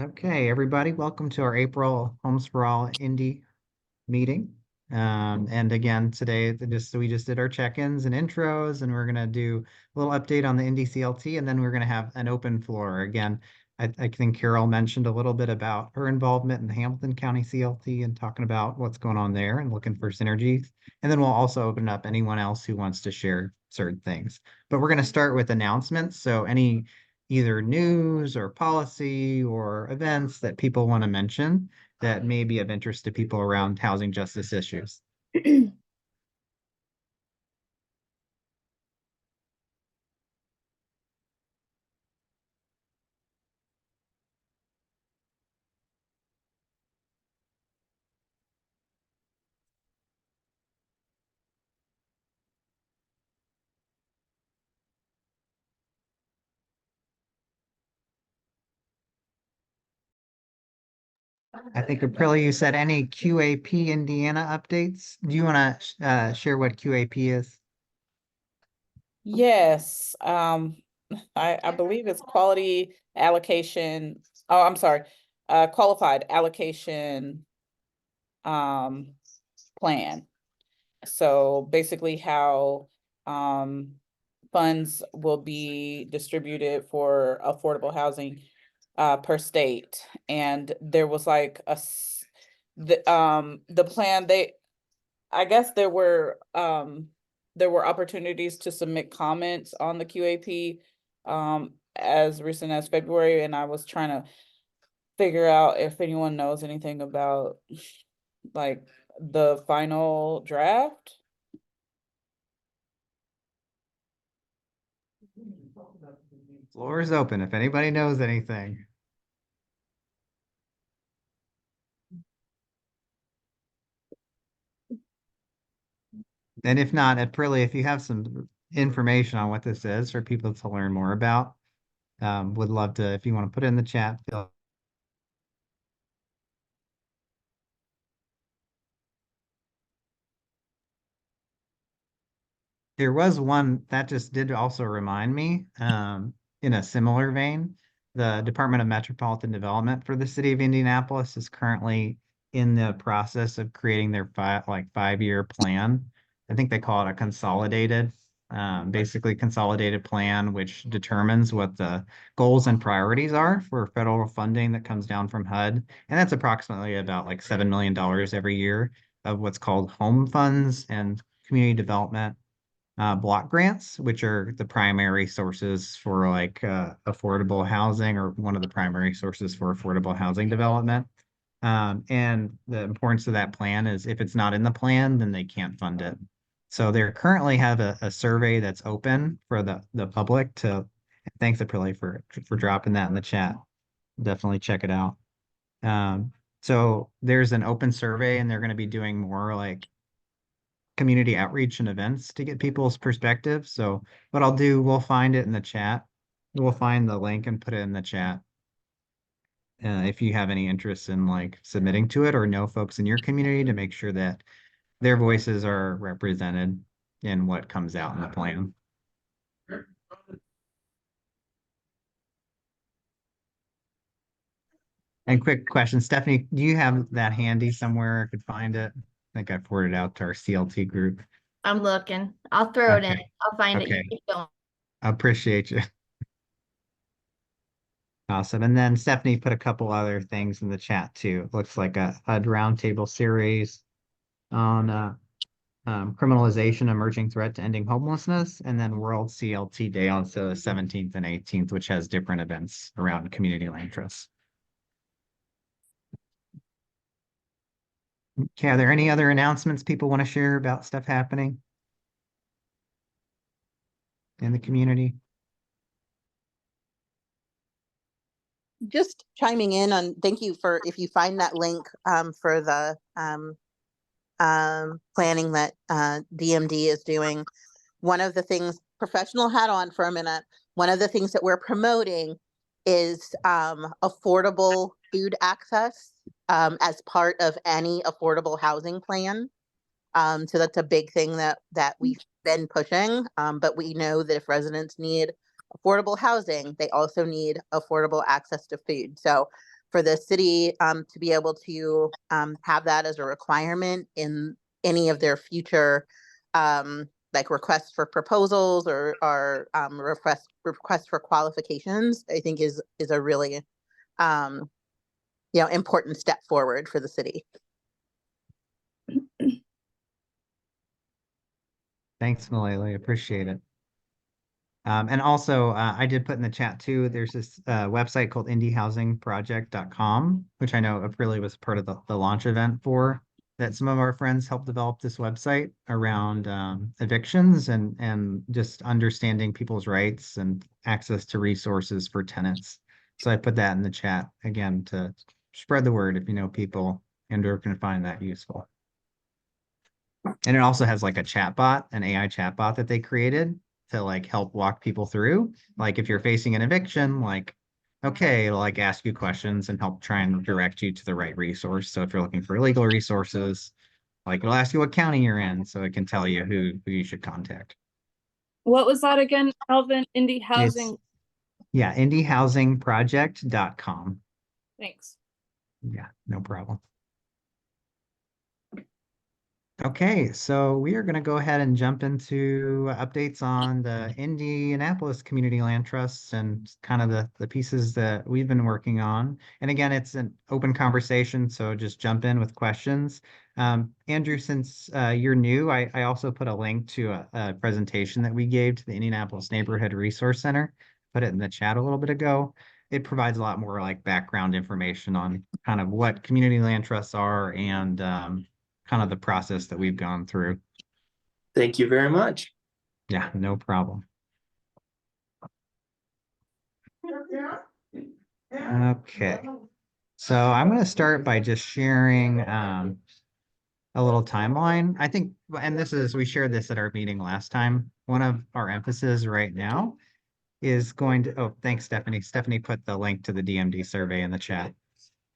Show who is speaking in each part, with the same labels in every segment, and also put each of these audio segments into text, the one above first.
Speaker 1: Okay, everybody, welcome to our April Homes for All Indy meeting. And again, today we just did our check-ins and intros, and we're gonna do a little update on the Indy CLT, and then we're gonna have an open floor. Again, I think Carol mentioned a little bit about her involvement in the Hamilton County CLT and talking about what's going on there and looking for synergies. And then we'll also open up anyone else who wants to share certain things. But we're gonna start with announcements. So any either news or policy or events that people want to mention that may be of interest to people around housing justice issues. I think Aprilli, you said any QAP Indiana updates. Do you want to share what QAP is?
Speaker 2: Yes, I believe it's quality allocation. Oh, I'm sorry, qualified allocation plan. So basically how funds will be distributed for affordable housing per state. And there was like the plan I guess there were opportunities to submit comments on the QAP as recent as February, and I was trying to figure out if anyone knows anything about like the final draft.
Speaker 1: Floor is open if anybody knows anything. And if not, Aprilli, if you have some information on what this is for people to learn more about, would love to, if you want to put it in the chat, feel there was one that just did also remind me, in a similar vein, the Department of Metropolitan Development for the city of Indianapolis is currently in the process of creating their 5-year plan. I think they call it a basically consolidated plan, which determines what the goals and priorities are for federal funding that comes down from HUD. And that's approximately about like $7 million every year of what's called home funds and community development block grants, which are the primary sources for like affordable housing, or one of the primary sources for affordable housing development. And the importance of that plan is if it's not in the plan, then they can't fund it. So they currently have a survey that's open for the public to, thanks Aprilli for dropping that in the chat. Definitely check it out. So there's an open survey, and they're going to be doing more like community outreach and events to get people's perspective. So what I'll do, we'll find it in the chat. We'll find the link and put it in the chat. If you have any interest in like submitting to it or know folks in your community, to make sure that their voices are represented in what comes out in the plan. And quick question, Stephanie, do you have that handy somewhere? I could find it. I think I forwarded it out to our CLT group.
Speaker 3: I'm looking. I'll throw it in. I'll find it.
Speaker 1: Okay.
Speaker 3: You keep going.
Speaker 1: I appreciate you. Awesome. And then Stephanie put a couple other things in the chat too. It looks like a HUD roundtable series on criminalization, emerging threat to ending homelessness, and then World CLT Day on the 17th and 18th, which has different events around community land trusts. Okay, are there any other announcements people want to share about stuff happening in the community?
Speaker 4: Just chiming in on, thank you for, if you find that link for the planning that DMD is doing. One of the things, professional hat on for a minute, one of the things that we're promoting is affordable food access as part of any affordable housing plan. So that's a big thing that we've been pushing, but we know that if residents need affordable housing, they also need affordable access to food. So for the city to be able to have that as a requirement in any of their future like requests for proposals or requests for qualifications, I think is a really important step forward for the city.
Speaker 1: Thanks, Malala. Appreciate it. And also, I did put in the chat too, there's this website called indyhousingproject.com, which I know Aprilia was part of the launch event for, that some of our friends helped develop this website around evictions and just understanding people's rights and access to resources for tenants. So I put that in the chat again to spread the word if you know people and or can find that useful. And it also has like a chat bot, an AI chat bot that they created to like help walk people through. Like if you're facing an eviction, like, okay, it'll like ask you questions and help try and direct you to the right resource. So if you're looking for legal resources, like it'll ask you what county you're in, so it can tell you who you should contact.
Speaker 5: What was that again, Alvin? Indy
Speaker 1: It's,
Speaker 5: Housing.
Speaker 1: yeah, indyhousingproject.com.
Speaker 5: Thanks.
Speaker 1: Yeah, no problem. Okay, so we are going to go ahead and jump into updates on the Indianapolis Community Land Trust and kind of the pieces that we've been working on. And again, it's an open conversation, so just jump in with questions. Andrew, since you're new, I also put a link to a presentation that we gave to the Indianapolis Neighborhood Resource Center. Put it in the chat a little bit ago. It provides a lot more like background information on kind of what community land trusts are and kind of the process that we've gone through.
Speaker 6: Thank you very much.
Speaker 1: Yeah, no problem. Okay, so I'm going to start by just sharing a little timeline. I think, and we shared this at our meeting last time. One of our emphasis right now is going to, oh, thanks, Stephanie. Stephanie put the link to the DMD survey in the chat.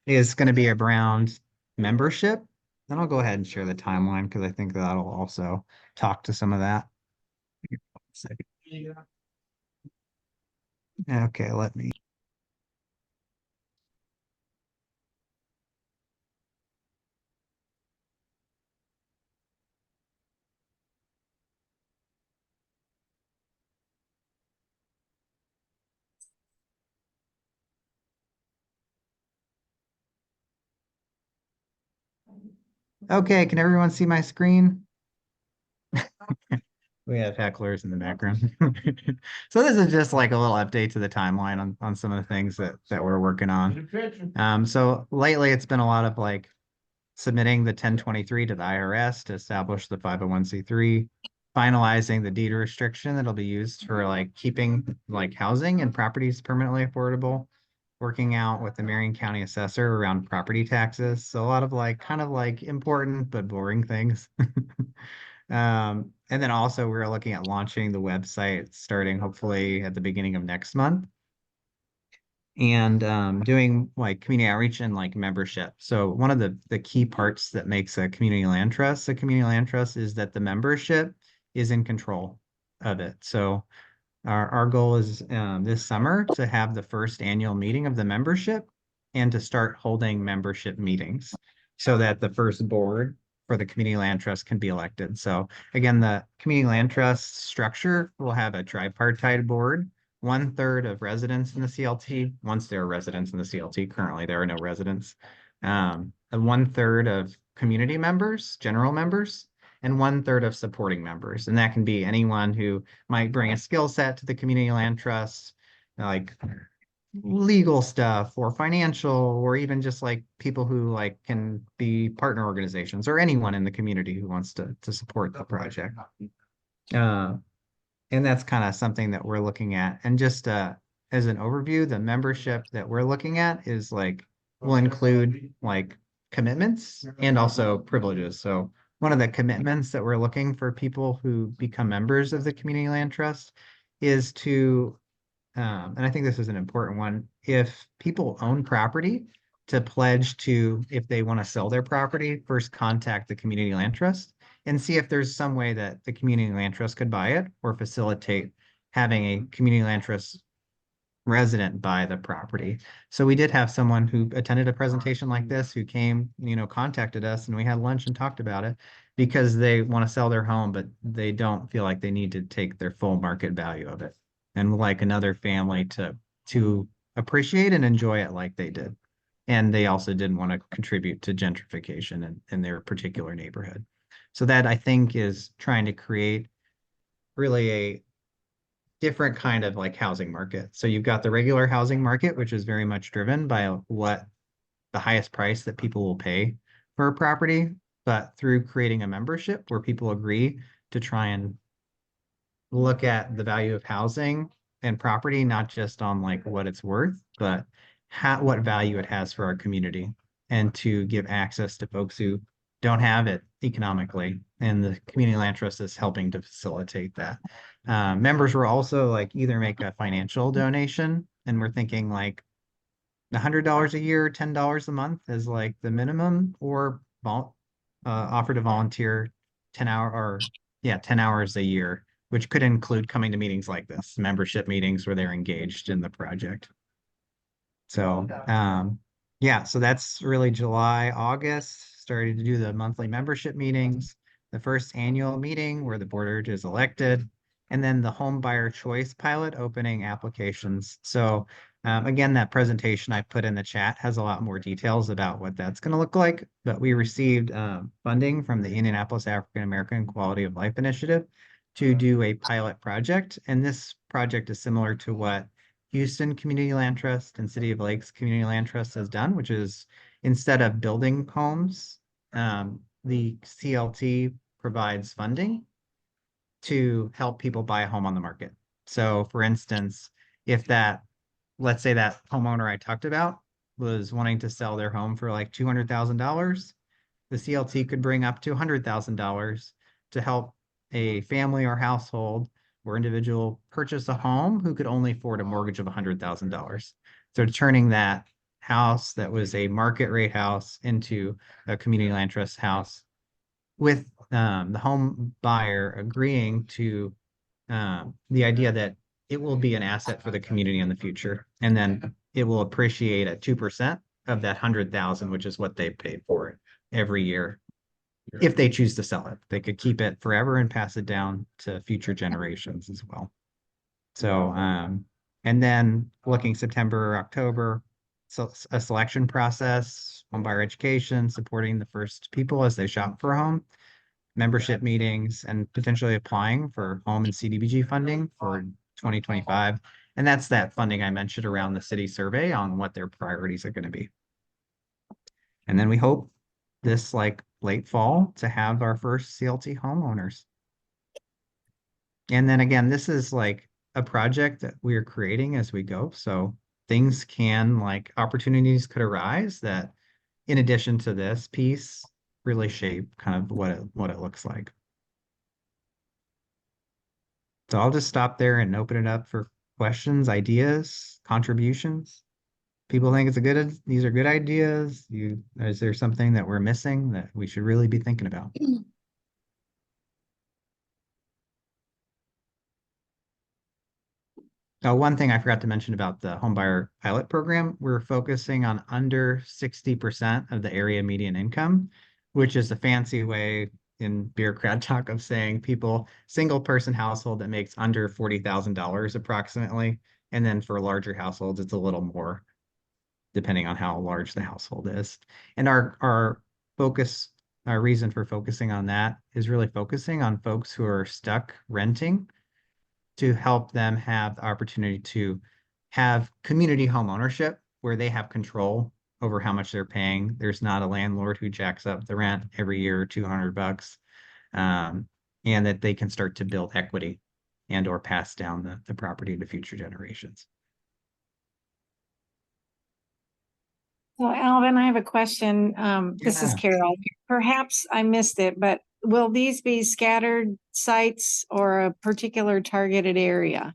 Speaker 1: Is going to be around membership. Then I'll go ahead and share the timeline because I think that'll also talk to some of that. Okay, let me. Okay, can everyone see my screen? We have hecklers in the background. So this is just like a little update to the timeline on some of the things that we're working on. So lately it's been a lot of like submitting the 1023 to the IRS to establish the 501c3, finalizing the deed restriction that'll be used for like keeping like housing and properties permanently affordable, working out with the Marion County assessor around property taxes. So a lot of like kind of like important but boring things. And then also we're looking at launching the website starting hopefully at the beginning of next month and doing like community outreach and like membership. So one of the key parts that makes a community land trust is that the membership is in control of it. So our goal is this summer to have the first annual meeting of the membership and to start holding membership meetings so that the first board for the community land trust can be elected. So again, the community land trust structure will have a tripartite board, 1/3 of residents in the CLT. Once there are residents in the CLT, currently there are no residents. And 1/3 of community members, general members, and 1/3 of supporting members. And that can be anyone who might bring a skill set to the community land trust, like legal stuff or financial, or even just like people who like can be partner organizations or anyone in the community who wants to support the project. And that's kind of something that we're looking at. And just as an overview, the membership that we're looking at is like, will include like commitments and also privileges. So one of the commitments that we're looking for people who become members of the Community Land Trust is to, and I think this is an important one, if people own property, to pledge to, if they want to sell their property, first contact the Community Land Trust and see if there's some way that the Community Land Trust could buy it or facilitate having a Community Land Trust resident buy the property. So we did have someone who attended a presentation like this who came, contacted us, and we had lunch and talked about it because they want to sell their home, but they don't feel like they need to take their full market value of it and would like another family to appreciate and enjoy it like they did. And they also didn't want to contribute to gentrification in their particular neighborhood. So that, I think, is trying to create really a different kind of like housing market. So you've got the regular housing market, which is very much driven by what the highest price that people will pay for a property, but through creating a membership where people agree to try and look at the value of housing and property, not just on like what it's worth, but what value it has for our community, and to give access to folks who don't have it economically. And the Community Land Trust is helping to facilitate that. Members will also like either make a financial donation, and we're thinking like $100 a year, $10 a month is like the minimum, or offer to volunteer 10 hours a year, which could include coming to meetings like this, membership meetings where they're engaged in the project. So, yeah, so that's really July, August, started to do the monthly membership meetings, the first annual meeting where the board is elected, and then the home buyer choice pilot opening applications. So, again, that presentation I put in the chat has a lot more details about what that's going to look like, but we received funding from the Indianapolis African American Quality of Life Initiative to do a pilot project. And this project is similar to what Houston Community Land Trust and City of Lakes Community Land Trust has done, which is instead of building homes, the CLT provides funding to help people buy a home on the market. So for instance, if let's say that homeowner I talked about was wanting to sell their home for like $200,000, the CLT could bring up to $100,000 to help a family or household or individual purchase a home who could only afford a mortgage of $100,000. So turning that house that was a market rate house into a community land trust house, with the home buyer agreeing to the idea that it will be an asset for the community in the future, and then it will appreciate at 2% of that 100,000, which is what they paid for it every year. If they choose to sell it, they could keep it forever and pass it down to future generations as well. So, and then looking September or October, so a selection process, home buyer education, supporting the first people as they shop for a home, membership meetings, and potentially applying for home and CDBG funding for 2025. And that's that funding I mentioned around the city survey on what their priorities are going to be. And then we hope this like late fall to have our first CLT homeowners. And then again, this is like a project that we are creating as we go. So things like opportunities could arise that, in addition to this piece, really shape kind of what it looks like. So I'll just stop there and open it up for questions, ideas, contributions. People think these are good ideas. Is there something that we're missing that we should really be thinking about? One thing I forgot to mention about the homebuyer pilot program, we're focusing on under 60% of the area median income, which is a fancy way in bureaucrat talk of saying single person household that makes under $40,000 approximately. And then for larger households, it's a little more, depending on how large the household is. And our reason for focusing on that is really focusing on folks who are stuck renting, to help them have the opportunity to have community home ownership where they have control over how much they're paying. There's not a landlord who jacks up the rent every year, $200, and that they can start to build equity and or pass down the property to future generations.
Speaker 7: So Alvin, I have a question. This is
Speaker 1: Yeah.
Speaker 7: Carol. Perhaps I missed it, but will these be scattered sites or a particular targeted area?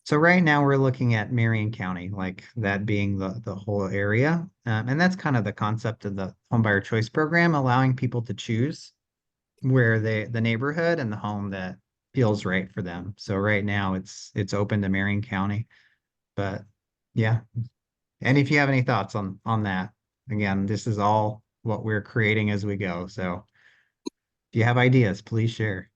Speaker 1: So right now we're looking at Marion County, like that being the whole area. And that's kind of the concept of the homebuyer choice program, allowing people to choose where the neighborhood and the home that feels right for them. So right now it's open to Marion County. But yeah. And if you have any thoughts on that, again, this is all what we're creating as we go. So if you have ideas, please share.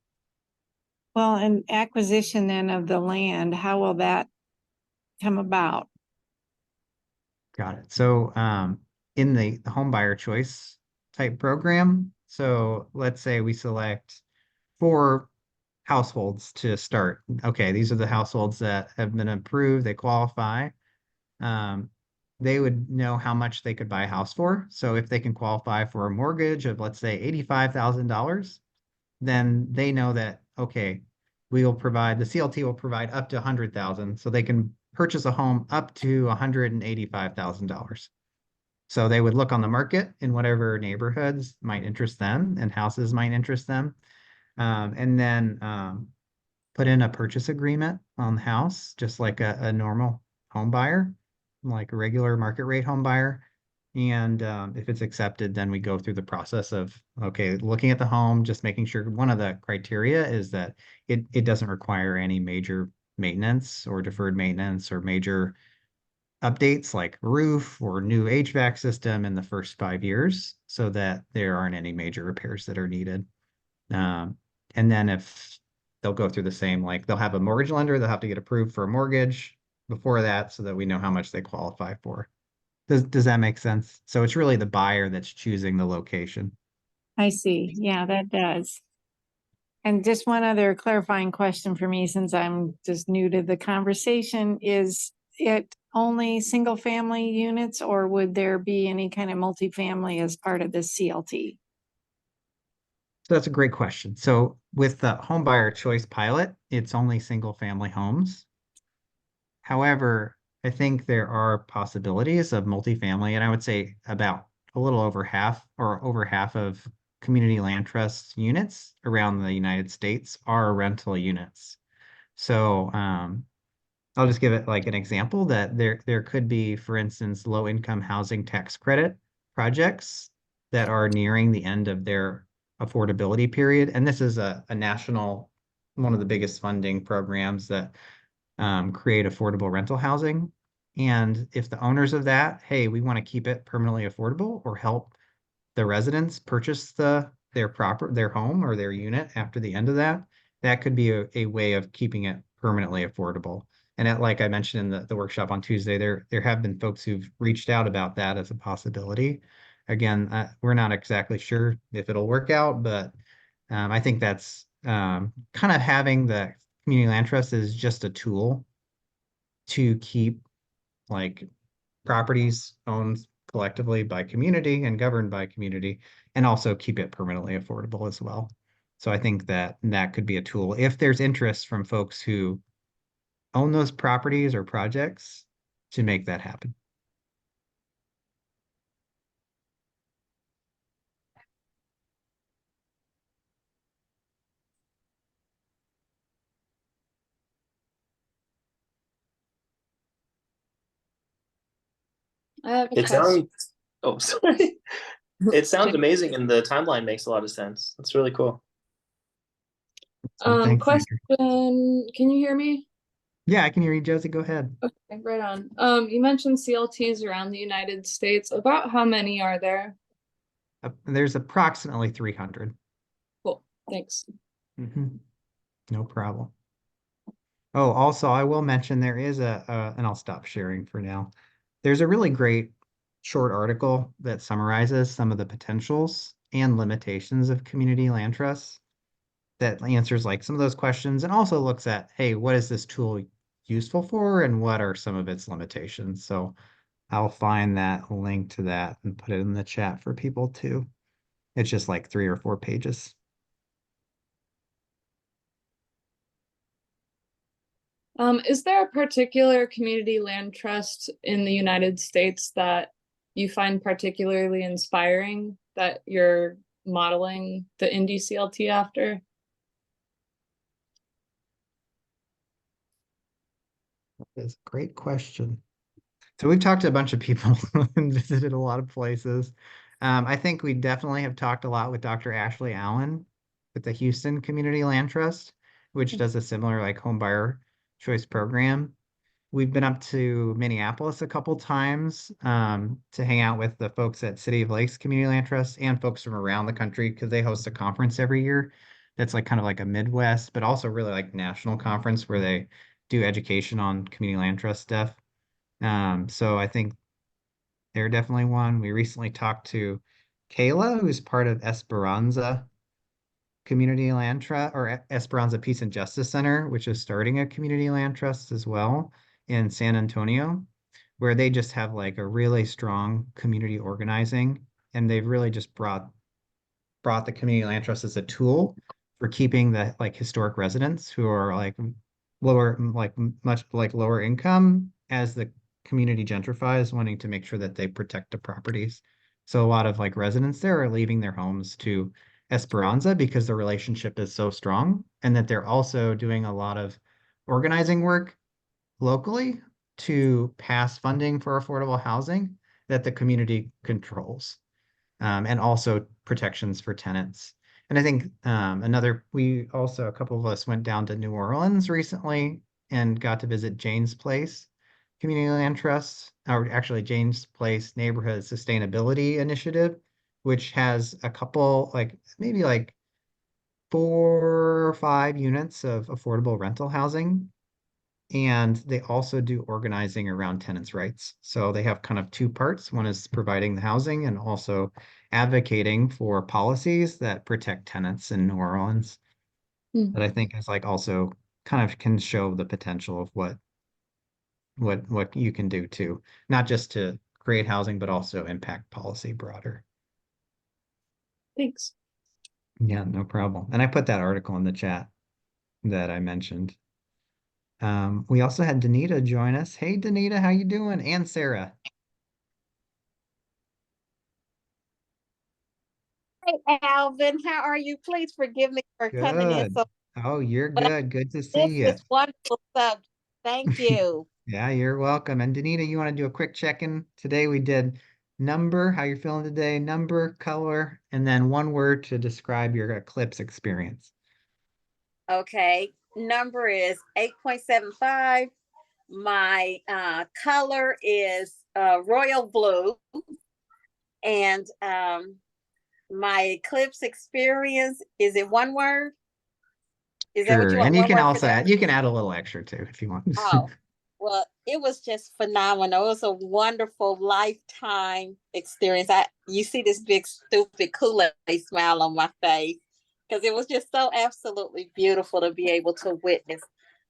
Speaker 7: Well, and acquisition then of the land, how will that come about?
Speaker 1: Got it. So in the home buyer choice type program, so let's say we select 4 households to start. Okay, these are the households that have been approved, they qualify. Um, they would know how much they could buy a house for. So if they can qualify for a mortgage of, let's say, $85,000, then they know that, okay, the CLT will provide up to 100,000, so they can purchase a home up to $185,000. So they would look on the market in whatever neighborhoods might interest them and houses might interest them. And then put in a purchase agreement on the house, just like a normal home buyer, like a regular market rate home buyer. And if it's accepted, then we go through the process of, okay, looking at the home, just making sure one of the criteria is that it doesn't require any major maintenance or deferred maintenance or major updates like roof or new HVAC system in the first 5 years so that there aren't any major repairs that are needed. Um, and then if they'll go through the same, like they'll have a mortgage lender, they'll have to get approved for a mortgage before that so that we know how much they qualify for. Does that make sense? So it's really the buyer that's choosing the location.
Speaker 7: I see. Yeah, that does. And just one other clarifying question for me, since I'm just new to the conversation, is it only single family units or would there be any kind of multifamily as part of this CLT?
Speaker 1: So that's a great question. So with the home buyer choice pilot, it's only single family homes. However, I think there are possibilities of multifamily, and I would say about a little over half or over half of community land trust units around the United States are rental units. So I'll just give it like an example that there could be, for instance, low income housing tax credit projects that are nearing the end of their affordability period. And this is a national, one of the biggest funding programs that create affordable rental housing. And if the owners of that, hey, we want to keep it permanently affordable or help the residents purchase their home or their unit after the end of that, that could be a way of keeping it permanently affordable. And like I mentioned in the workshop on Tuesday, there have been folks who've reached out about that as a possibility. Again, we're not exactly sure if it'll work out, but I think that's kind of having the community land trust is just a tool to keep like properties owned collectively by community and governed by community, and also keep it permanently affordable as well. So I think that that could be a tool if there's interest from folks who own those properties or projects to make that happen.
Speaker 5: I have a
Speaker 6: It
Speaker 5: question.
Speaker 6: sounds, oh, sorry. It sounds amazing and the timeline makes a lot of sense. That's really cool.
Speaker 1: So thanks,
Speaker 5: Question,
Speaker 1: Andrew.
Speaker 5: can you hear me?
Speaker 1: Yeah, I can hear you, Josie. Go ahead.
Speaker 5: Okay, right on. You mentioned CLTs around the United States. About how many are there?
Speaker 1: There's approximately 300.
Speaker 5: Cool, thanks.
Speaker 1: No problem. Oh, also, I will mention there is and I'll stop sharing for now. There's a really great short article that summarizes some of the potentials and limitations of community land trusts that answers like some of those questions and also looks at, hey, what is this tool useful for and what are some of its limitations? So I'll find that link to that and put it in the chat for people too. It's just like 3 or 4 pages.
Speaker 5: Is there a particular community land trust in the United States that you find particularly inspiring that you're modeling the Indy CLT after?
Speaker 1: That's a great question. So we've talked to a bunch of people and visited a lot of places. I think we definitely have talked a lot with Dr. Ashley Allen with the Houston Community Land Trust, which does a similar like home buyer choice program. we've been up to Minneapolis a couple times to hang out with the folks at City of Lakes Community Land Trust and folks from around the country because they host a conference every year that's like kind of like a Midwest, but also really like national conference where they do education on community land trust stuff. So I think they're definitely one. We recently talked to Kayla, who's part of Esperanza Community Land Trust or Esperanza Peace and Justice Center, which is starting a community land trust as well in San Antonio, where they just have like a really strong community organizing, and they've really just brought the community land trust as a tool for keeping the like historic residents who are like lower, like much like lower income as the community gentrifies, wanting to make sure that they protect the properties. So a lot of like residents there are leaving their homes to Esperanza because the relationship is so strong, and that they're also doing a lot of organizing work locally to pass funding for affordable housing that the community controls, and also protections for tenants. And I think we also, a couple of us went down to New Orleans recently and got to visit Jane's Place Community Land Trust, or actually Jane's Place Neighborhood Sustainability Initiative, which has a couple, like maybe like 4 or 5 units of affordable rental housing. And they also do organizing around tenants' rights. So they have kind of two parts. One is providing the housing and also advocating for policies that protect tenants in New Orleans. That I think is like also kind of can show the potential of what you can do too, not just to create housing, but also impact policy broader.
Speaker 5: Thanks.
Speaker 1: Yeah, no problem. And I put that article in the chat that I mentioned. We also had Danita join us. Hey, Danita, how you doing? And Sarah.
Speaker 8: Hey, Alvin, how are you? Please forgive me for coming in
Speaker 1: Good.
Speaker 8: so,
Speaker 1: Oh, you're
Speaker 8: but
Speaker 1: good. Good to
Speaker 8: this
Speaker 1: see you.
Speaker 8: is wonderful subject. Thank you.
Speaker 1: Yeah, you're welcome. And Danita, you want to do a quick check-in? Today we did number, how you're feeling today, number, color, and then one word to describe your eclipse experience.
Speaker 8: Okay, number is 8.75. My color is royal blue, and my eclipse experience, is it one word? Is that what
Speaker 1: Sure.
Speaker 8: you want?
Speaker 1: And you
Speaker 8: One
Speaker 1: can
Speaker 8: word for
Speaker 1: also
Speaker 8: that?
Speaker 1: add, you can add a little extra too if you want.
Speaker 8: Oh, well, it was just phenomenal. It was a wonderful lifetime experience. You see this big stupid Kool-Aid smile on my face because it was just so absolutely beautiful to be able to witness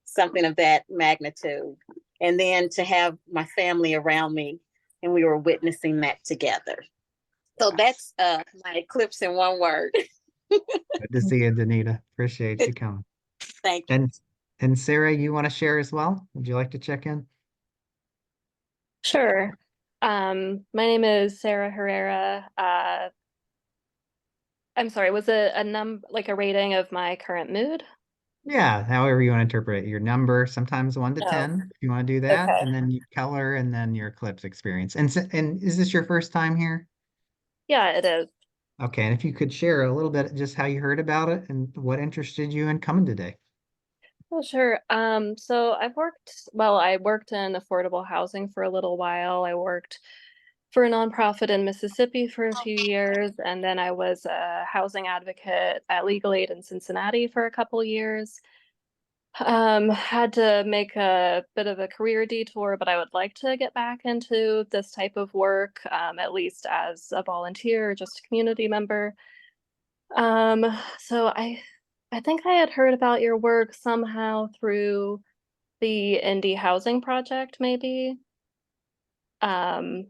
Speaker 8: something of that magnitude. And then to have my family around me and we were witnessing that together. So that's my eclipse in one word.
Speaker 1: Good to see you, Danita. Appreciate you coming.
Speaker 8: Thank you.
Speaker 1: And Sarah, you want to share as well? Would you like to check in?
Speaker 9: Sure. My name is Sarah Herrera. I'm sorry, was it like a rating of my current mood?
Speaker 1: Yeah, however you want to interpret it. Your number, sometimes 1 to 10, if you want to do that,
Speaker 9: Okay.
Speaker 1: and then your color, and then your eclipse experience. And is this your first time here?
Speaker 9: Yeah, it is.
Speaker 1: Okay, and if you could share a little bit just how you heard about it and what interested you in coming today.
Speaker 9: Well, sure. So I worked in affordable housing for a little while. I worked for a nonprofit in Mississippi for a few years, and then I was a housing advocate at Legal Aid in Cincinnati for a couple years. Had to make a bit of a career detour, but I would like to get back into this type of work, at least as a volunteer or just a community member. Um, so I think I had heard about your work somehow through the Indy housing project, maybe. Um,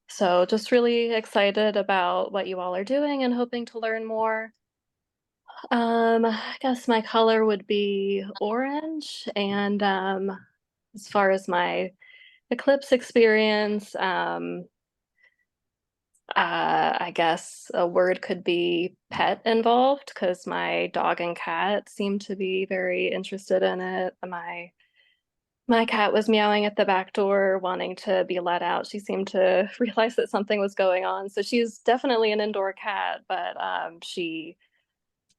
Speaker 9: so just really excited about what you all are doing and hoping to learn more. I guess my color would be orange, and as far as my eclipse experience, I guess a word could be pet involved because my dog and cat seem to be very interested in it. My cat was meowing at the back door, wanting to be let out. She seemed to realize that something was going on. So she's definitely an indoor cat, but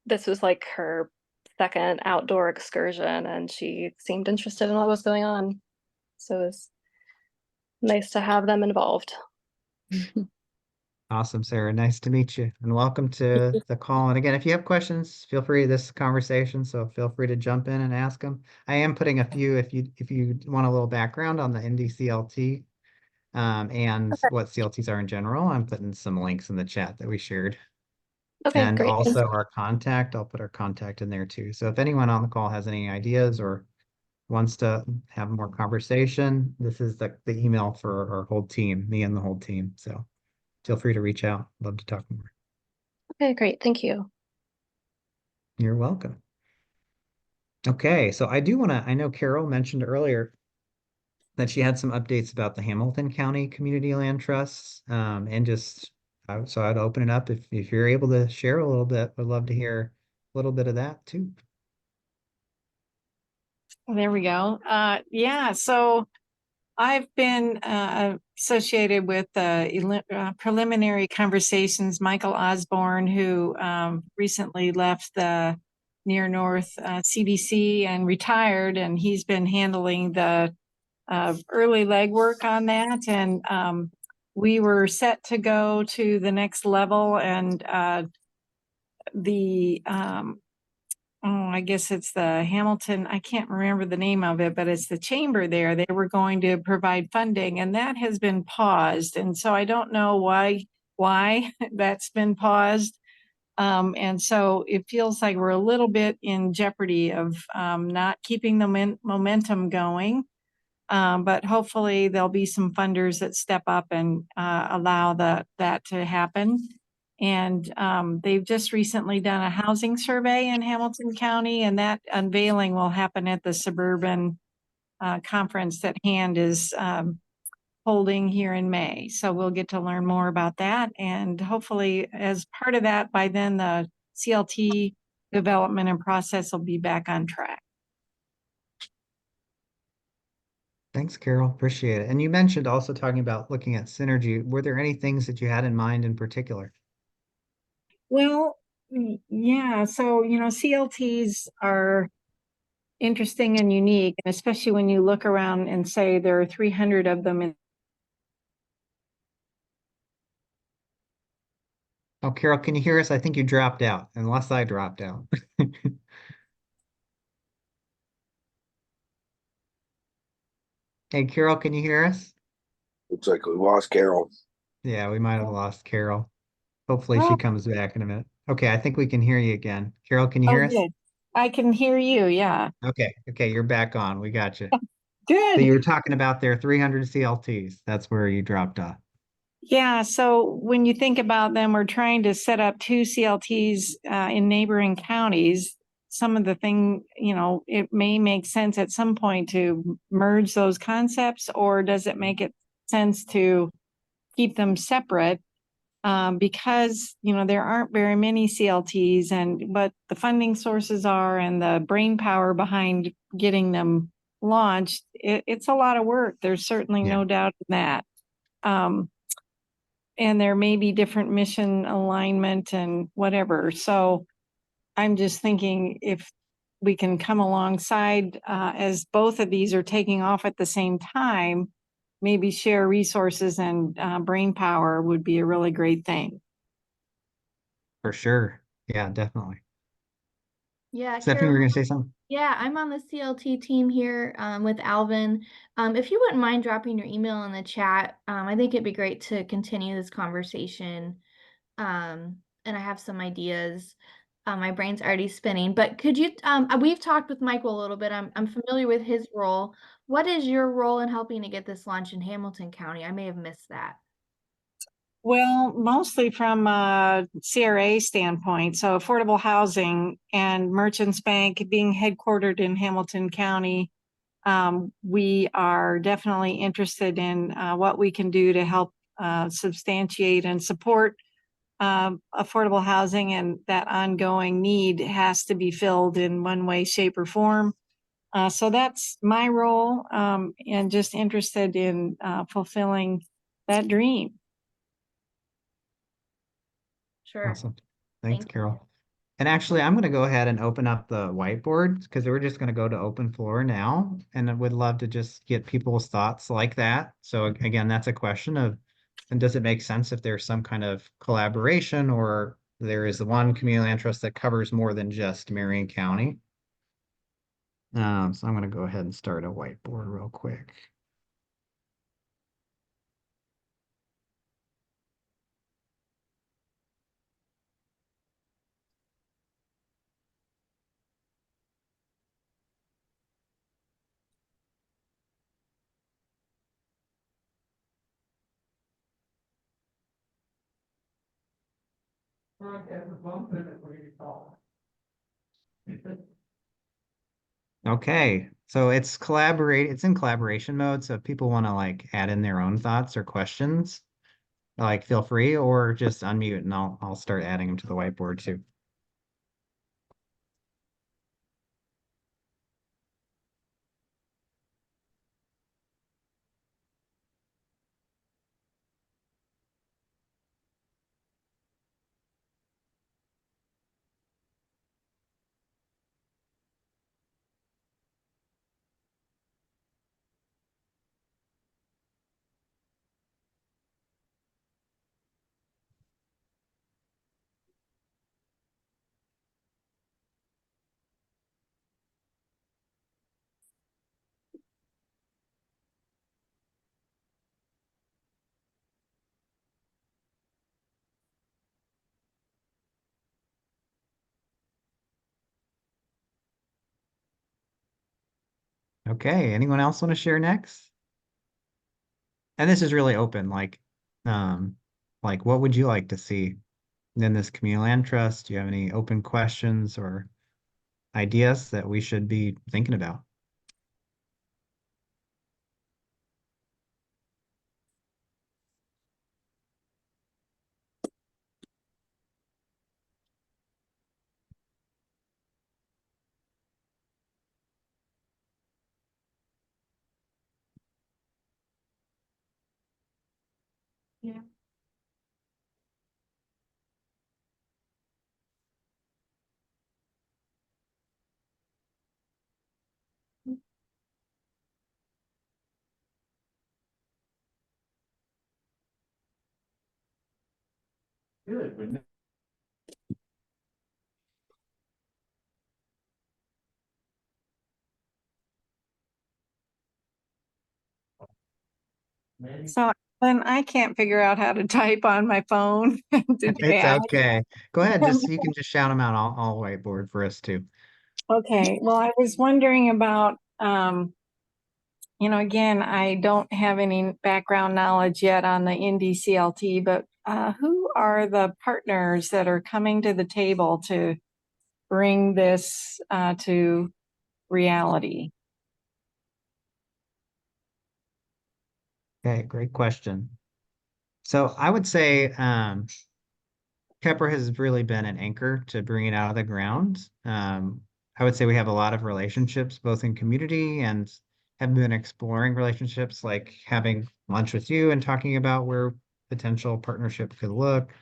Speaker 9: this was like her second outdoor excursion, and she seemed interested in what was going on. So it's nice to have them involved.
Speaker 1: Awesome, Sarah. Nice to meet you and welcome to the call. And again, if you have questions, feel free to this conversation. So feel free to jump in and ask them. I am putting a few, if you want a little background on the Indy CLT and what CLTs are in general, I'm putting some links in the chat that we shared.
Speaker 9: Okay,
Speaker 1: And
Speaker 9: great.
Speaker 1: also our contact, I'll put our contact in there too. So if anyone on the call has any ideas or wants to have more conversation, this is the email for our whole team, me and the whole team. So feel free to reach out. Love to talk more.
Speaker 9: Okay, great. Thank you.
Speaker 1: You're welcome. Okay, so I do want to, I know Carol mentioned earlier that she had some updates about the Hamilton County Community Land Trusts. And just, so I'd open it up if you're able to share a little bit. Would love to hear a little bit of that too.
Speaker 7: There we go. Yeah, so I've been associated with preliminary conversations. Michael Osborne, who recently left the Near North CDC and retired, and he's been handling the early legwork on that. And we were set to go to the next level, and I guess it's the Hamilton, I can't remember the name of it, but it's the chamber there. They were going to provide funding, and that has been paused. And so I don't know why that's been paused. And so it feels like we're a little bit in jeopardy of not keeping the momentum going. But hopefully there'll be some funders that step up and allow that to happen. And they've just recently done a housing survey in Hamilton County, and that unveiling will happen at the suburban conference that HAND is holding here in May. So we'll get to learn more about that. And hopefully as part of that, by then the CLT development and process will be back on track.
Speaker 1: Thanks, Carol. Appreciate it. And you mentioned also talking about looking at synergy. Were there any things that you had in mind in particular?
Speaker 7: Well, yeah. So, CLTs are interesting and unique, and especially when you look around and say there are 300 of them.
Speaker 1: Oh, Carol, can you hear us? I think you dropped out, unless I dropped out. Hey, Carol, can you hear us?
Speaker 10: Looks like we lost Carol.
Speaker 1: Yeah, we might have lost Carol. Hopefully
Speaker 7: Oh.
Speaker 1: she comes back in a minute. Okay, I think we can hear you again. Carol, can you hear us?
Speaker 7: Good. I can hear you. Yeah.
Speaker 1: Okay, you're back on. We got you.
Speaker 7: Good.
Speaker 1: So you were talking about their 300 CLTs. That's where you dropped off.
Speaker 7: Yeah. So when you think about them, we're trying to set up 2 CLTs in neighboring counties. Some of the thing, it may make sense at some point to merge those concepts, or does it make it sense to keep them separate? Because, there aren't very many CLTs, and what the funding sources are and the brain power behind getting them launched, it's a lot of work. There's certainly no doubt in that. And there may be different mission alignment and whatever. So I'm just thinking if we can come alongside as both of these are taking off at the same time, maybe share resources and brain power would be a really great thing.
Speaker 1: For sure. Yeah, definitely.
Speaker 3: Yeah,
Speaker 1: Stephanie, we're going to say something?
Speaker 3: Yeah, I'm on the CLT team here with Alvin. If you wouldn't mind dropping your email in the chat, I think it'd be great to continue this conversation. And I have some ideas. My brain's already spinning, but could you, we've talked with Michael a little bit. I'm familiar with his role. What is your role in helping to get this launched in Hamilton County? I may have missed that.
Speaker 7: Well, mostly from a CRA standpoint. So affordable housing and Merchants Bank being headquartered in Hamilton County, we are definitely interested in what we can do to help substantiate and support affordable housing, and that ongoing need has to be filled in one way, shape, or form. So that's my role, and just interested in fulfilling that dream.
Speaker 3: Sure.
Speaker 1: Awesome. Thanks, Carol. And actually, I'm going to go ahead and open up the whiteboard because we're just going to go to open floor now. And I would love to just get people's thoughts like that. So again, that's a question of, and does it make sense if there's some kind of collaboration or there is the one community land trust that covers more than just Marion County? So I'm going to go ahead and start a whiteboard real quick. Okay, so it's in collaboration mode. So if people want to like add in their own thoughts or questions, like feel free or just unmute and I'll start adding them to the whiteboard too. Okay, anyone else want to share next? And this is really open, like what would you like to see in this community land trust? Do you have any open questions or ideas that we should be thinking about?
Speaker 3: Yeah.
Speaker 7: So then I can't figure out how to type on my phone to
Speaker 1: It's
Speaker 7: chat.
Speaker 1: okay. Go ahead, you can just shout them out. I'll whiteboard for us too.
Speaker 7: Okay, well, I was wondering about, again, I don't have any background knowledge yet on the Indy CLT, but who are the partners that are coming to the table to bring this to reality?
Speaker 1: Okay, great question. So I would say Kepler has really been an anchor to bring it out of the ground. I would say we have a lot of relationships, both in community and have been exploring relationships, like having lunch with you and talking about where potential partnership could look.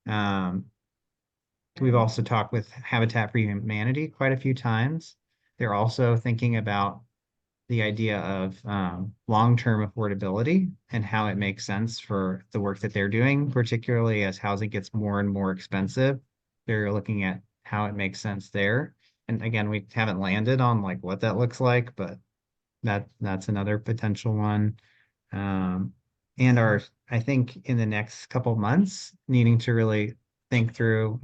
Speaker 1: Um, we've also talked with Habitat for Humanity quite a few times. They're also thinking about the idea of long-term affordability and how it makes sense for the work that they're doing, particularly as housing gets more and more expensive. They're looking at how it makes sense there. And again, we haven't landed on like what that looks like, but that's another potential one. Um, and I think in the next couple of months, needing to really think through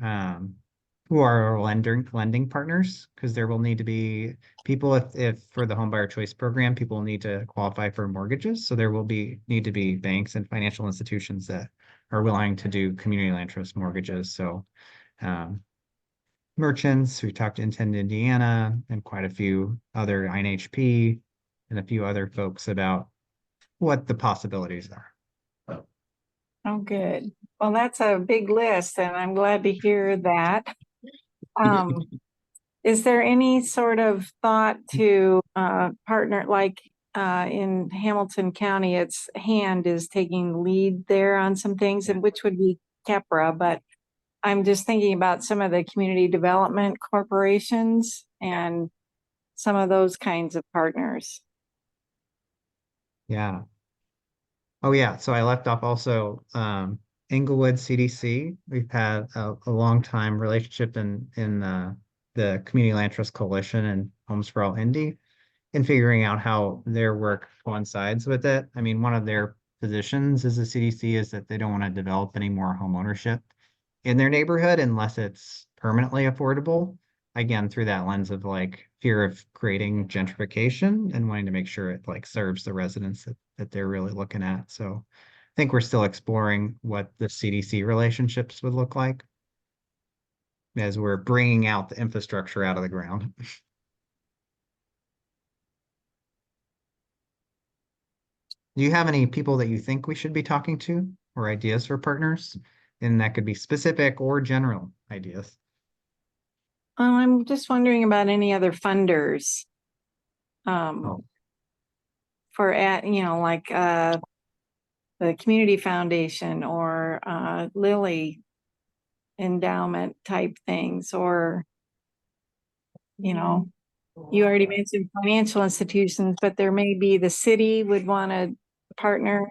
Speaker 1: who are our lending partners, because there will need to be people if for the homebuyer choice program, people will need to qualify for mortgages. So there will need to be banks and financial institutions that are willing to do community land trust mortgages. So um, merchants, we talked to Intent Indiana and quite a few other INHP and a few other folks about what the possibilities are.
Speaker 7: Oh, good. Well, that's a big list, and I'm glad to hear that. Is there any sort of thought to partner, like in Hamilton County, Hand is taking lead there on some things, and which would be Kepra, but I'm just thinking about some of the community development corporations and some of those kinds of partners.
Speaker 1: Yeah. Oh yeah, so I left off also Inglewood CDC. We've had a long time relationship in the Community Land Trust Coalition and Homes for All Indy, and figuring out how their work coincides with it. I mean, one of their positions as a CDC is that they don't want to develop any more home ownership in their neighborhood unless it's permanently affordable. Again, through that lens of like fear of creating gentrification and wanting to make sure it like serves the residents that they're really looking at. So I think we're still exploring what the CDC relationships would look like as we're bringing out the infrastructure out of the ground. Do you have any people that you think we should be talking to or ideas for partners? And that could be specific or general ideas.
Speaker 7: I'm just wondering about any other funders.
Speaker 1: Oh.
Speaker 7: For like the Community Foundation or Lilly endowment type things, or you already mentioned financial institutions, but there may be the city would want to partner.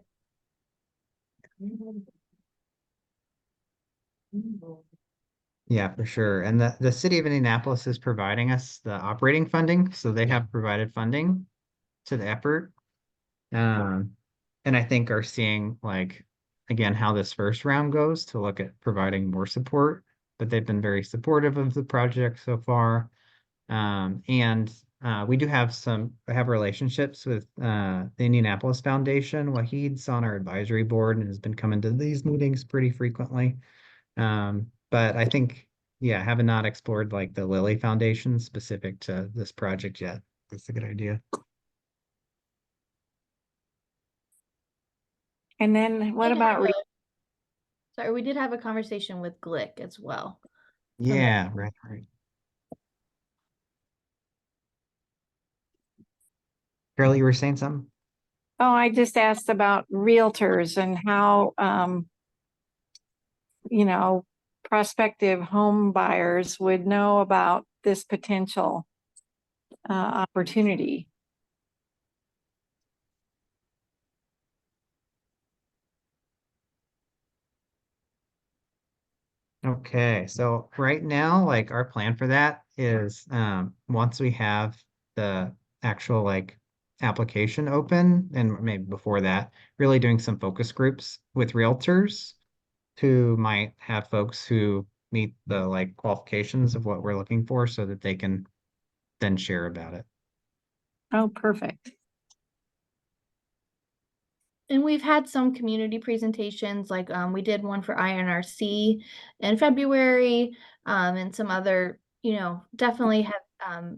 Speaker 1: Yeah, for sure. And the city of Indianapolis is providing us the operating funding, so they have provided funding to the effort. And I think are seeing like again how this first round goes to look at providing more support, but they've been very supportive of the project so far. And we do have relationships with the Indianapolis Foundation. Wahid's on our advisory board and has been coming to these meetings pretty frequently. But I think, yeah, having not explored like the Lilly Foundation specific to this project yet, that's a good idea.
Speaker 7: And then what about
Speaker 3: sorry, we did have a conversation with Glick as well.
Speaker 1: Yeah, right. Carly, you were saying something?
Speaker 7: Oh, I just asked about realtors and how prospective home buyers would know about this potential opportunity.
Speaker 1: Okay, so right now, like our plan for that is once we have the actual like application open, and maybe before that, really doing some focus groups with realtors who might have folks who meet the like qualifications of what we're looking for so that they can then share about it.
Speaker 7: Oh, perfect.
Speaker 3: And we've had some community presentations, like we did one for INRC in February, and some other, definitely have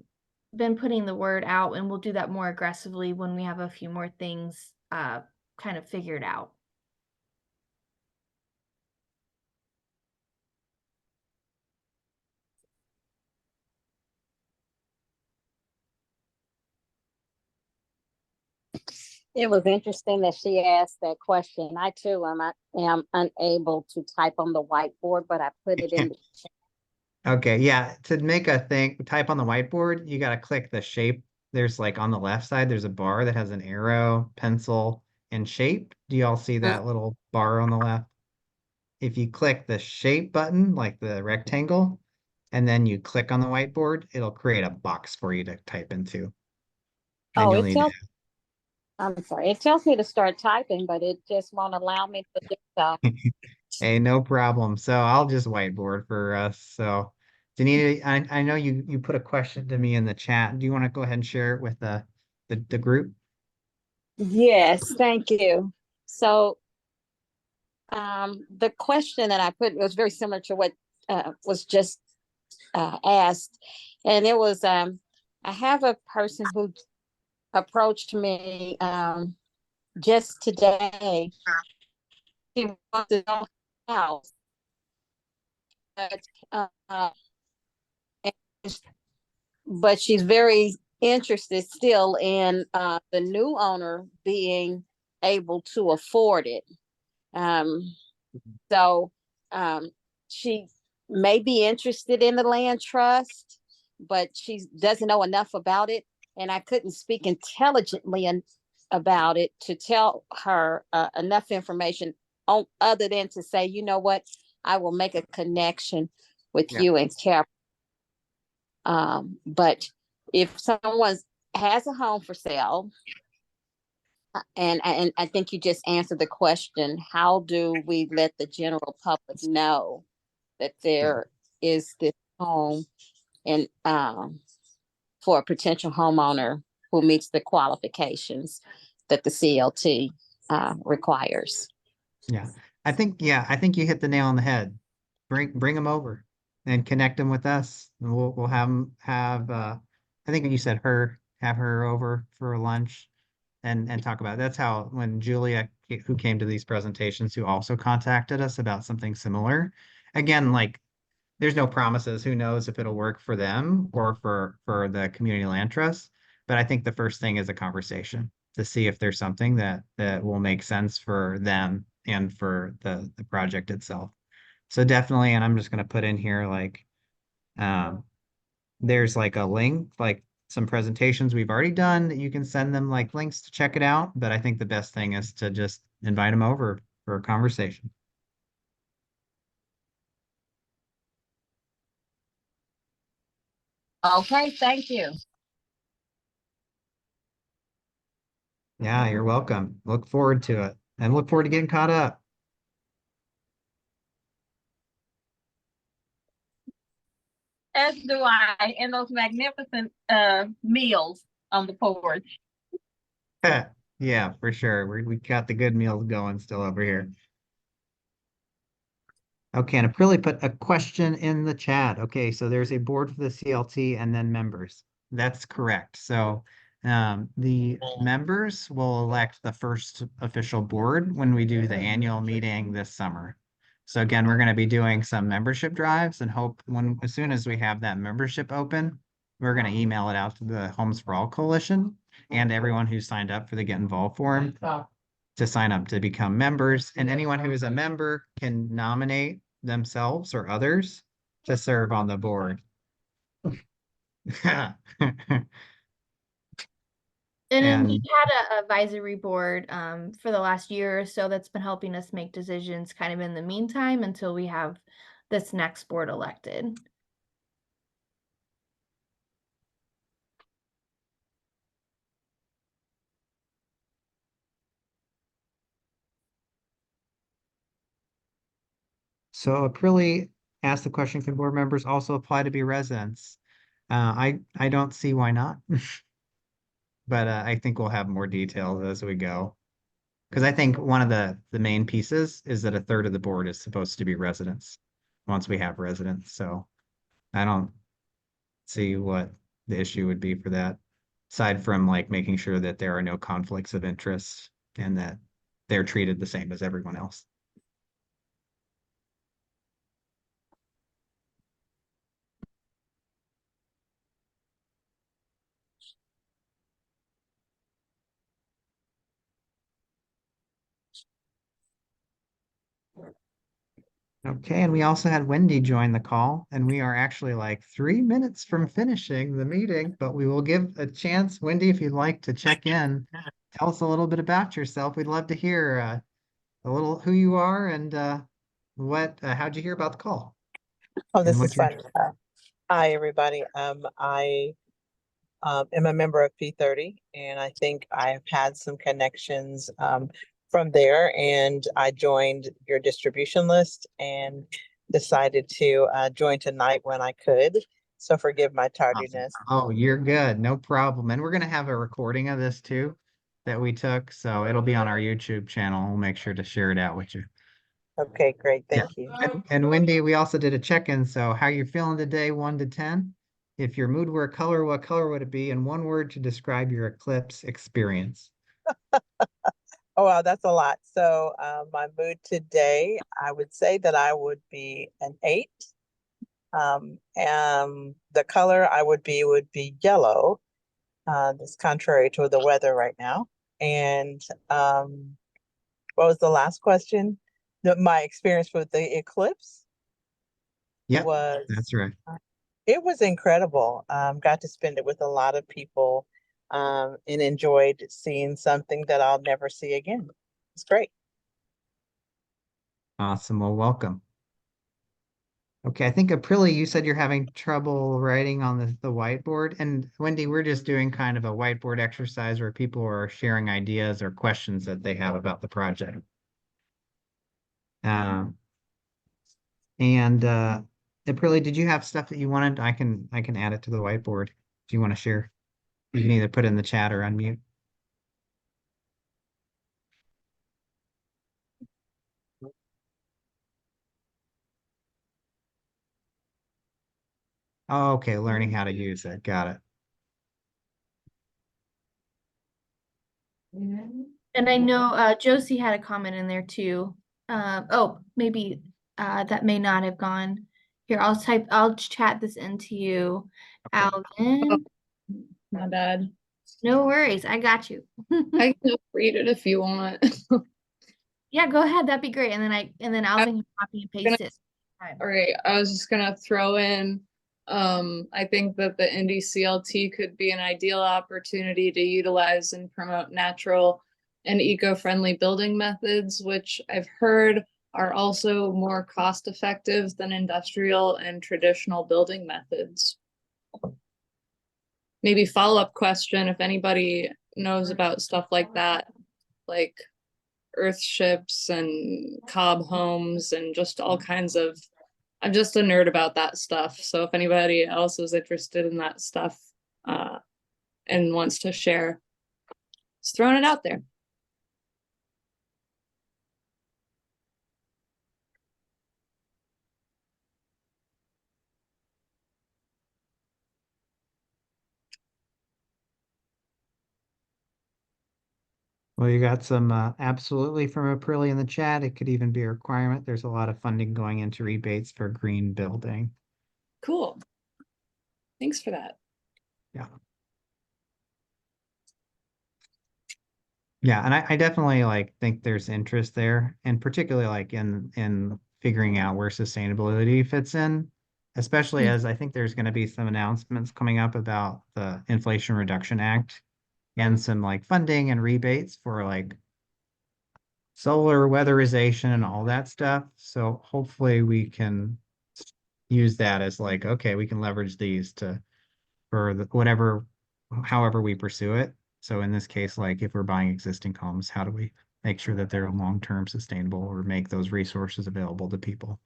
Speaker 3: been putting the word out, and we'll do that more aggressively when we have a few more things kind of figured out.
Speaker 8: It was interesting that she asked that question. I too am unable to type on the whiteboard, but I put it in the chat.
Speaker 1: Okay, yeah, to make a thing, type on the whiteboard, you got to click the shape. There's like on the left side, there's a bar that has an arrow, pencil, and shape. Do you all see that little bar on the left? If you click the shape button, like the rectangle, and then you click on the whiteboard, it'll create a box for you to type into. And
Speaker 8: Oh,
Speaker 1: you'll need to
Speaker 8: I'm sorry. It tells me to start typing, but it just won't allow me to do so.
Speaker 1: Hey, no problem. So I'll just whiteboard for us. So Danita, I know you put a question to me in the chat. Do you want to go ahead and share it with the group?
Speaker 8: Yes, thank you. So the question that I put was very similar to what was just asked. And it was, I have a person who approached me just today. She wants to know house. But she's very interested still in the new owner being able to afford it. So she may be interested in the land trust, but she doesn't know enough about it. And I couldn't speak intelligently about it to tell her enough information on, other than to say, you know what, I will make a connection with
Speaker 1: Yeah.
Speaker 8: you and Carol. But if someone has a home for sale, and I think you just answered the question, how do we let the general public know that there is this home and for a potential homeowner who meets the qualifications that the CLT requires?
Speaker 1: Yeah. I think you hit the nail on the head. Bring them over and connect them with us. And we'll have them have I think you said have her over for lunch and talk about it. That's how when Julia, who came to these presentations, who also contacted us about something similar. Again, like there's no promises. Who knows if it'll work for them or for the community land trust. But I think the first thing is a conversation to see if there's something that will make sense for them and for the project itself. So definitely, and I'm just gonna put in here like there's like a link, like some presentations we've already done that you can send them like links to check it out. But I think the best thing is to just invite them over for a conversation.
Speaker 8: Okay, thank you.
Speaker 1: Yeah, you're welcome. Look forward to it and look forward to getting caught up.
Speaker 8: As do I, and those magnificent meals on the porch.
Speaker 1: Yeah, for sure. We got the good meals going still over here. Okay, and Aprilli put a question in the chat. Okay, so there's a board for the CLT and then members. That's correct. So the members will elect the first official board when we do the annual meeting this summer. So again, we're going to be doing some membership drives and hope as soon as we have that membership open, we're going to email it out to the Homes for All Coalition and everyone who signed up for the Get Involved form to sign up to become members. And anyone who is a member can nominate themselves or others to serve on the board.
Speaker 3: And
Speaker 1: And
Speaker 3: we had an advisory board for the last year or so that's been helping us make decisions kind of in the meantime until we have this next board elected.
Speaker 1: so Aprilli asked the question, can board members also apply to be residents? I don't see why not. But I think we'll have more details as we go. Because I think one of the main pieces is that a third of the board is supposed to be residents once we have residents. So I don't see what the issue would be for that, aside from like making sure that there are no conflicts of interest and that they're treated the same as everyone else. Okay, and we also had Wendy join the call, and we are actually like 3 minutes from finishing the meeting, but we will give a chance, Wendy, if you'd like to check in, tell us a little bit about yourself. We'd love to hear a little who you are and how'd you hear about the call?
Speaker 11: Oh, this
Speaker 1: And
Speaker 11: is fun. Hi, everybody. I am a member of P30, and I think I've had some connections from there, and I joined your distribution list and decided to join tonight when I could. So forgive my tardiness.
Speaker 1: Oh, you're good. No problem. And we're going to have a recording of this too that we took. So it'll be on our YouTube channel. We'll make sure to share it out with you.
Speaker 11: Okay, great.
Speaker 1: Yeah.
Speaker 11: Thank you.
Speaker 1: And Wendy, we also did a check-in. So how you feeling today, 1 to 10? If your mood were a color, what color would it be? And one word to describe your eclipse experience.
Speaker 11: Oh, wow, that's a lot. So my mood today, I would say that I would be an 8. And the color I would be yellow. That's contrary to the weather right now. And what was the last question? My experience with the eclipse.
Speaker 1: Yep,
Speaker 11: was
Speaker 1: that's right.
Speaker 11: it was incredible. Got to spend it with a lot of people, and enjoyed seeing something that I'll never see again. It's great.
Speaker 1: Awesome. Well, welcome. Okay, I think Aprilia, you said you're having trouble writing on the whiteboard. And Wendy, we're just doing kind of a whiteboard exercise where people are sharing ideas or questions that they have about the project. Um, and Aprilia, did you have stuff that you wanted? I can add it to the whiteboard if you want to share. You can either put it in the chat or unmute. Oh, okay, learning how to use it. Got it.
Speaker 3: And I know Josie had a comment in there too. Oh, maybe that may not have gone. Here, I'll chat this into you, Alvin.
Speaker 5: My bad.
Speaker 3: No worries, I got you.
Speaker 5: I can just read it if you want.
Speaker 3: Yeah, go ahead. That'd be great. And then Alvin can copy and paste it.
Speaker 5: All right, I was just gonna throw in, I think that the Indy CLT could be an ideal opportunity to utilize and promote natural and eco-friendly building methods, which I've heard are also more cost-effective than industrial and traditional building methods. Maybe follow-up question, if anybody knows about stuff like that, like earth ships and cob homes and just all kinds of, I'm just a nerd about that stuff. So if anybody else is interested in that stuff and wants to share, just throwing it out there.
Speaker 1: Well, you got some absolutely from Aprilia in the chat. It could even be a requirement. There's a lot of funding going into rebates for green building.
Speaker 5: Cool. Thanks for that.
Speaker 1: Yeah. Yeah, and I definitely like think there's interest there, and particularly like in figuring out where sustainability fits in, especially as I think there's going to be some announcements coming up about the Inflation Reduction Act and some like funding and rebates for like solar weatherization and all that stuff. So hopefully we can use that as like, okay, we can leverage these to for whatever, however we pursue it. So in this case, like if we're buying existing homes, how do we make sure that they're long-term sustainable or make those resources available to people?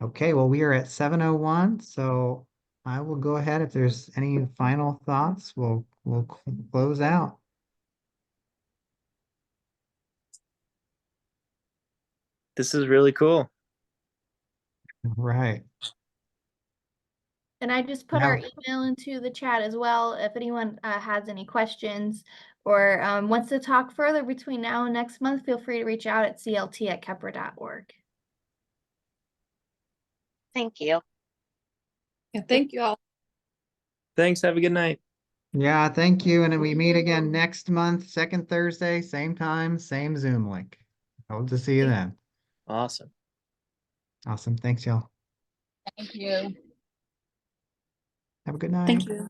Speaker 1: Okay, well, we are at 7:01, so I will go ahead. If there's any final thoughts, we'll close out.
Speaker 6: This is really cool.
Speaker 1: Right.
Speaker 3: And I just put
Speaker 1: Now,
Speaker 3: our email into the chat as well. If anyone has any questions or wants to talk further between now and next month, feel free to reach out at clt@kepler.org.
Speaker 8: Thank you.
Speaker 5: Yeah, thank you all.
Speaker 6: Thanks. Have a good night.
Speaker 1: yeah, thank you. And then we meet again next month, second Thursday, same time, same Zoom link. Hope to see you then.
Speaker 6: Awesome.
Speaker 1: Awesome. Thanks, y'all.
Speaker 5: Thank you.
Speaker 1: Have a good night.
Speaker 5: Thank you.